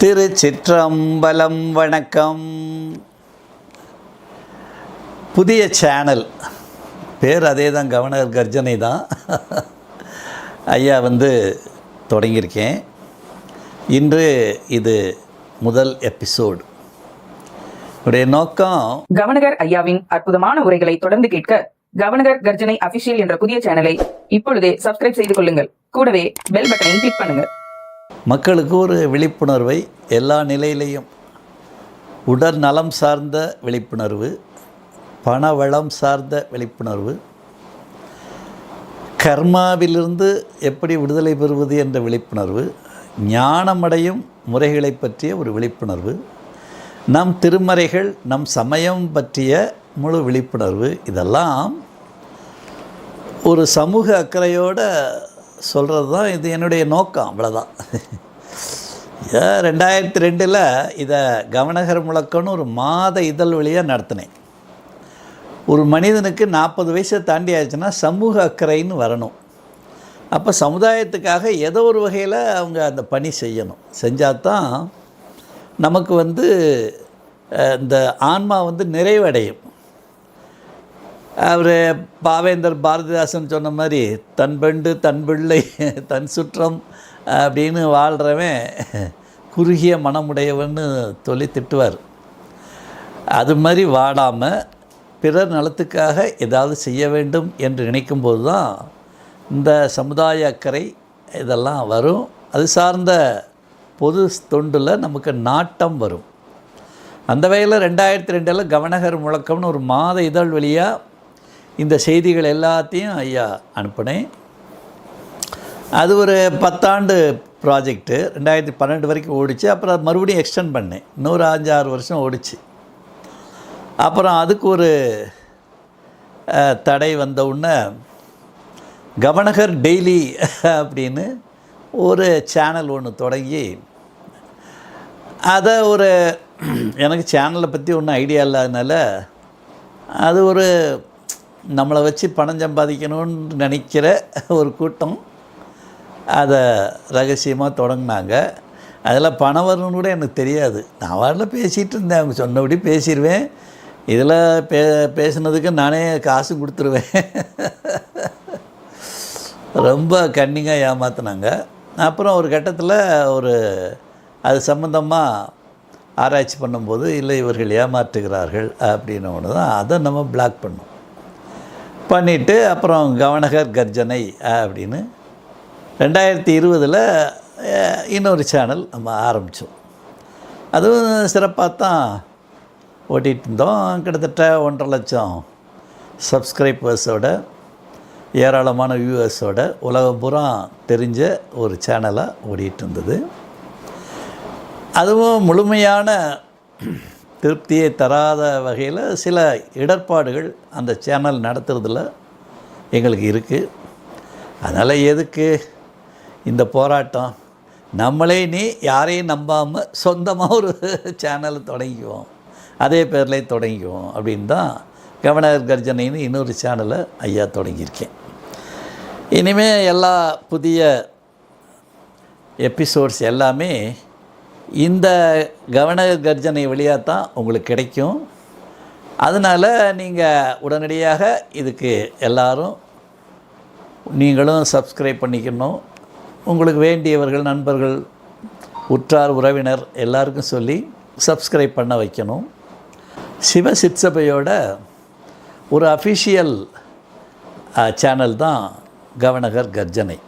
திருச்சிற்றம்பலம். வணக்கம். புதிய சேனல் பேர் அதே தான், கவர்னர் கர்ஜனை தான். ஐயா தொடங்கியிருக்கேன். இன்று இது முதல் எபிசோடு. உடைய நோக்கம், கவர்னர் ஐயாவின் அற்புதமான உரைகளை தொடர்ந்து கேட்க கவர்னர் கர்ஜனை அபிஷியல் என்ற புதிய சேனலை இப்பொழுதே சப்ஸ்கிரைப் செய்து கொள்ளுங்கள். கூடவே பெல் பட்டனையும் கிளிக் பண்ணுங்கள். மக்களுக்கு ஒரு விழிப்புணர்வை எல்லா நிலையிலையும், உடல் நலம் சார்ந்த விழிப்புணர்வு, பணவளம் சார்ந்த விழிப்புணர்வு, கர்மாவிலிருந்து எப்படி விடுதலை பெறுவது என்ற விழிப்புணர்வு, ஞானமடையும் முறைகளை பற்றிய ஒரு விழிப்புணர்வு, நம் திருமறைகள், நம் சமயம் பற்றிய முழு விழிப்புணர்வு, இதெல்லாம் ஒரு சமூக அக்கறையோடு சொல்கிறது தான் இது என்னுடைய நோக்கம். அவ்வளோதான். 2002 இதை கவனகர் முழக்கம்னு ஒரு மாத இதழ் வழியாக நடத்தினேன். ஒரு மனிதனுக்கு 40 வயசை தாண்டி ஆச்சுன்னா சமூக அக்கறைன்னு வரணும். அப்போ சமுதாயத்துக்காக ஏதோ ஒரு வகையில் அவங்க அந்த பணி செய்யணும். செஞ்சால் தான் நமக்கு இந்த ஆன்மா நிறைவடையும். அவர் பாவேந்தர் பாரதிதாசன் சொன்ன மாதிரி, தன் பெண்டு தன் பிள்ளை தன் சுற்றம் அப்படின்னு வாழ்கிறவன் குறுகிய மனமுடையவன்னு சொல்லி திட்டுவார். அது மாதிரி வாடாமல் பிறர் நலத்துக்காக ஏதாவது செய்ய வேண்டும் என்று நினைக்கும்போது தான் இந்த சமுதாய அக்கறை இதெல்லாம் வரும். அது சார்ந்த பொது தொண்டில் நமக்கு நாட்டம் வரும். அந்த வகையில் 2002 கவனகர் முழக்கம்னு ஒரு மாத இதழ் வழியாக இந்த செய்திகள் எல்லாத்தையும் ஐயா அனுப்பினேன். அது ஒரு 10 ஆண்டு ப்ராஜெக்டு. 2012 வரைக்கும் ஓடிச்சு. அப்புறம் அது மறுபடியும் எக்ஸ்டெண்ட் பண்ணேன். இன்னொரு 5-6 வருஷம் ஓடிச்சு. அப்புறம் அதுக்கு ஒரு தடை வந்த உடனே கவனகர் டெய்லி அப்படின்னு ஒரு சேனல் ஒன்று தொடங்கி, அதை எனக்கு சேனலை பற்றி ஒன்றும் ஐடியா இல்லாதனால அது நம்மளை வச்சு பணம் சம்பாதிக்கணும்னு நினைக்கிற ஒரு கூட்டம் அதை ரகசியமாக தொடங்கினாங்க. அதில் பணம் வரணும்னு கூட எனக்கு தெரியாது. நான் வரல பேசிகிட்டு இருந்தேன். அவங்க சொன்னபடி பேசிடுவேன். இதில் பேசுனதுக்கு நானே காசு கொடுத்துருவேன். ரொம்ப கன்னிங்காக ஏமாற்றினாங்க. அப்புறம் ஒரு கட்டத்தில் அது சம்மந்தமாக ஆராய்ச்சி பண்ணும்போது, இல்லை இவர்கள் ஏமாற்றுகிறார்கள் அப்படின்னு ஒன்று தான். அதை நம்ம பிளாக் பண்ணிவிட்டு அப்புறம் கவனகர் கர்ஜனை அப்படின்னு 2020 இன்னொரு சேனல் நம்ம ஆரம்பித்தோம். அதுவும் சிறப்பாக தான் ஓட்டிகிட்டு இருந்தோம். கிட்டத்தட்ட 1.5 லட்சம் சப்ஸ்கிரைபர்ஸோட, ஏராளமான வியூவர்ஸோட, உலகம் பூரா தெரிஞ்ச ஒரு சேனலாக ஓடிட்டு இருந்தது. அதுவும் முழுமையான திருப்தியை தராத வகையில் சில இடர்பாடுகள் அந்த சேனல் நடத்துறதுல எங்களுக்கு இருக்குது. அதனால் எதுக்கு இந்த போராட்டம்? நம்மளே யாரையும் நம்பாமல் சொந்தமாக ஒரு சேனலை தொடங்கிக்குவோம், அதே பேரில் தொடங்கிக்குவோம் அப்படின்னு தான் கவர்னர் கர்ஜனைன்னு இன்னொரு சேனலை ஐயா தொடங்கியிருக்கேன். இனிமேல் எல்லா புதிய எபிசோட்ஸ் எல்லாமே இந்த கவர்னர் கர்ஜனை வழியாக தான் உங்களுக்கு கிடைக்கும். அதனால் நீங்கள் உடனடியாக இதுக்கு எல்லோரும் நீங்களும் சப்ஸ்கிரைப் பண்ணிக்கணும். உங்களுக்கு வேண்டியவர்கள், நண்பர்கள், உற்றார் உறவினர் எல்லாருக்கும் சொல்லி சப்ஸ்கிரைப் பண்ண வைக்கணும். சிவ சிற்சபையோட ஒரு அஃபிஷியல் சேனல் தான் கவர்னர் கர்ஜனை.